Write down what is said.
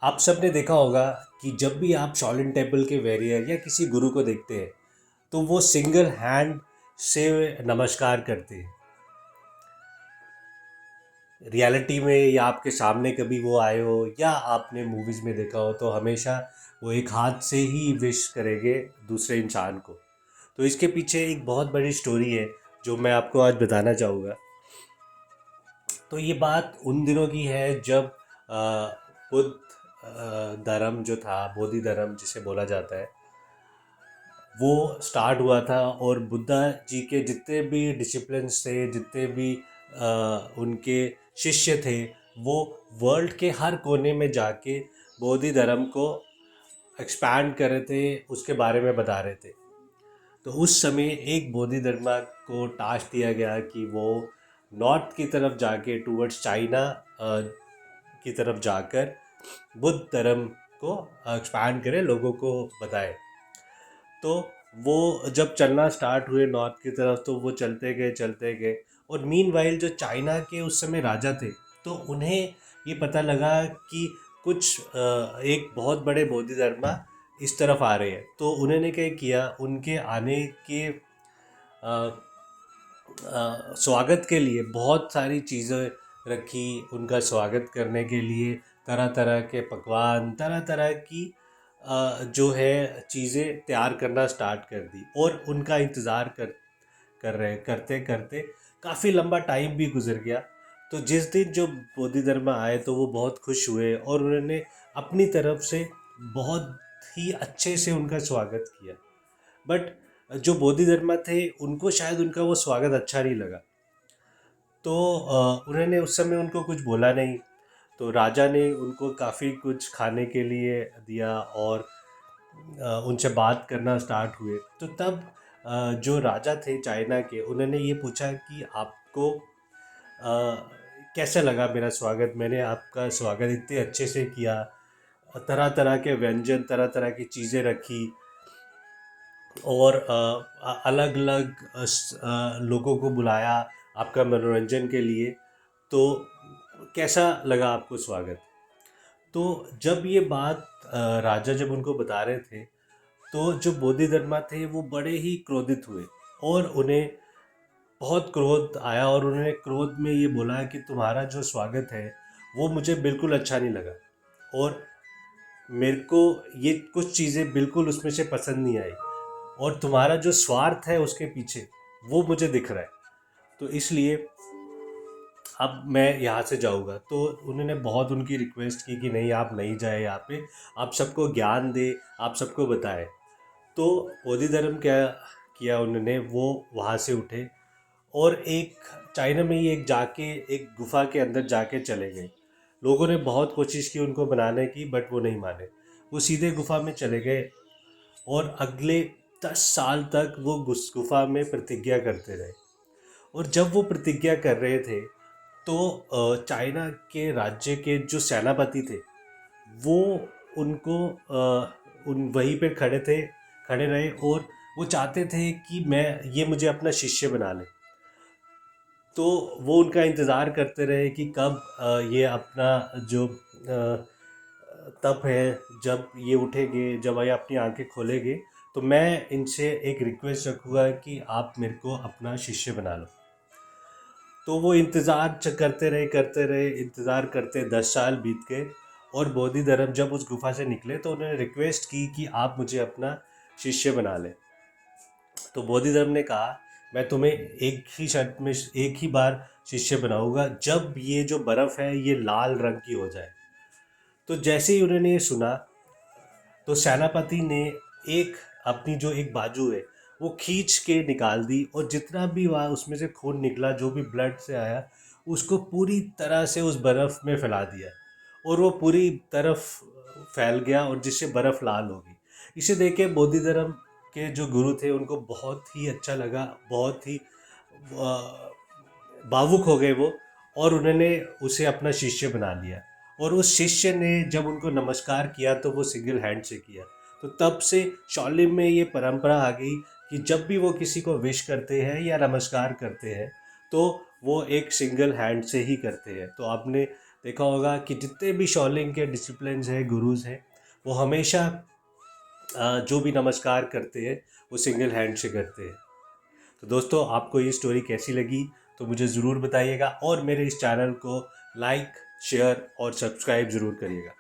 आप सब ने देखा होगा कि जब भी आप शाओलिन टेम्पल के वॉरियर या किसी गुरु को देखते हैं तो वो सिंगल हैंड से नमस्कार करते हैं। रियलिटी में या आपके सामने कभी वो आए हो या आपने मूवीज़ में देखा हो तो हमेशा वो एक हाथ से ही विश करेंगे दूसरे इंसान को। तो इसके पीछे एक बहुत बड़ी स्टोरी है जो मैं आपको आज बताना चाहूँगा। तो ये बात उन दिनों की है जब बुद्ध धर्म जो था, बोधि धर्म जिसे बोला जाता है, वो स्टार्ट हुआ था। और बुद्धा जी के जितने भी डिसिप्लिन्स थे, जितने भी उनके शिष्य थे, वो वर्ल्ड के हर कोने में जाके बोधि धर्म को एक्सपैंड कर रहे थे, उसके बारे में बता रहे थे। तो उस समय एक बोधि धर्म को टास्क दिया गया कि वो नॉर्थ की तरफ जाके टूवर्ड्स चाइना की तरफ जाकर बुद्ध धर्म को एक्सपैंड करे, लोगों को बताए। तो वो जब चलना स्टार्ट हुए नॉर्थ की तरफ तो वो चलते गए। और मीनवाइल जो चाइना के उस समय राजा थे, तो उन्हें ये पता लगा कि कुछ एक बहुत बड़े बोधि धर्मा इस तरफ आ रहे हैं। तो उन्होंने क्या किया, उनके आने के स्वागत के लिए बहुत सारी चीज़ें रखी। उनका स्वागत करने के लिए तरह तरह के पकवान, तरह तरह की जो है चीज़ें तैयार करना स्टार्ट कर दी। और उनका इंतज़ार कर रहे करते करते काफ़ी लंबा टाइम भी गुजर गया। तो जिस दिन जो बोधि धर्म आए तो वो बहुत खुश हुए और उन्होंने अपनी तरफ से बहुत ही अच्छे से उनका स्वागत किया। बट जो बोधि धर्म थे उनको शायद उनका वो स्वागत अच्छा नहीं लगा। तो उन्होंने उस समय उनको कुछ बोला नहीं। तो राजा ने उनको काफ़ी कुछ खाने के लिए दिया और उनसे बात करना स्टार्ट हुए। तो तब जो राजा थे चाइना के, उन्होंने ये पूछा कि आपको कैसा लगा मेरा स्वागत, मैंने आपका स्वागत इतने अच्छे से किया, तरह तरह के व्यंजन, तरह तरह की चीज़ें रखी और अलग अलग लोगों को बुलाया आपका मनोरंजन के लिए। तो कैसा लगा आपको स्वागत? तो जब ये बात राजा जब उनको बता रहे थे तो जो बोधि धर्मा थे वो बड़े ही क्रोधित हुए और उन्हें बहुत क्रोध आया। और उन्होंने क्रोध में ये बोला कि तुम्हारा जो स्वागत है वो मुझे बिल्कुल अच्छा नहीं लगा और मेरे को ये कुछ चीज़ें बिल्कुल उसमें से पसंद नहीं आई और तुम्हारा जो स्वार्थ है उसके पीछे वो मुझे दिख रहा है। तो इसलिए अब मैं यहाँ से जाऊँगा। तो उन्होंने बहुत उनकी रिक्वेस्ट की कि नहीं, आप नहीं जाए यहाँ पे, आप सबको ज्ञान दे, आप सबको बताए। तो बोधि धर्म क्या किया उन्होंने, वो वहाँ से उठे और एक चाइना में ही एक जाके एक गुफा के अंदर जाके चले गए। लोगों ने बहुत कोशिश की उनको बनाने की, बट वो नहीं माने। वो सीधे गुफा में चले गए और अगले 10 साल तक वो गुफा में प्रतिज्ञा करते रहे। और जब वो प्रतिज्ञा कर रहे थे तो चाइना के राज्य के जो सेनापति थे वो उनको उन वहीं पे खड़े रहे और वो चाहते थे कि मैं ये मुझे अपना शिष्य बना ले। तो वो उनका इंतज़ार करते रहे कि कब ये अपना जो तप है, जब ये उठेंगे, जब ये अपनी आंखें खोलेंगे, तो मैं इनसे एक रिक्वेस्ट रखूँगा कि आप मेरे को अपना शिष्य बना लो। तो वो इंतज़ार करते रहे, इंतज़ार करते 10 साल बीत गए। और बोधि धर्म जब उस गुफा से निकले तो उन्होंने रिक्वेस्ट की कि आप मुझे अपना शिष्य बना लें। तो बोधि धर्म ने कहा, मैं तुम्हें एक ही शर्त में, एक ही बार शिष्य बनाऊंगा, जब ये जो बर्फ़ है ये लाल रंग की हो जाए। तो जैसे ही उन्होंने ये सुना तो सेनापति ने एक अपनी जो एक बाजू है वो खींच के निकाल दी और जितना भी वहाँ उसमें से खून निकला, जो भी ब्लड से आया, उसको पूरी तरह से उस बर्फ़ में फैला दिया और वो पूरी तरफ फैल गया और जिससे बर्फ़ लाल हो गई। इसे देख के बोधि धर्म के जो गुरु थे उनको बहुत ही अच्छा लगा, बहुत ही भावुक हो गए वो, और उन्होंने उसे अपना शिष्य बना लिया। और उस शिष्य ने जब उनको नमस्कार किया तो वो सिंगल हैंड से किया। तो तब से शाओलिन में ये परंपरा आ गई कि जब भी वो किसी को विश करते हैं या नमस्कार करते हैं तो वो एक सिंगल हैंड से ही करते हैं। तो आपने देखा होगा कि जितने भी शॉलिंग के डिसिप्लिन्स हैं, गुरुज हैं, वो हमेशा जो भी नमस्कार करते हैं वो सिंगल हैंड से करते हैं। तो दोस्तों, आपको ये स्टोरी कैसी लगी तो मुझे ज़रूर बताइएगा, और मेरे इस चैनल को लाइक, शेयर और सब्सक्राइब ज़रूर करिएगा।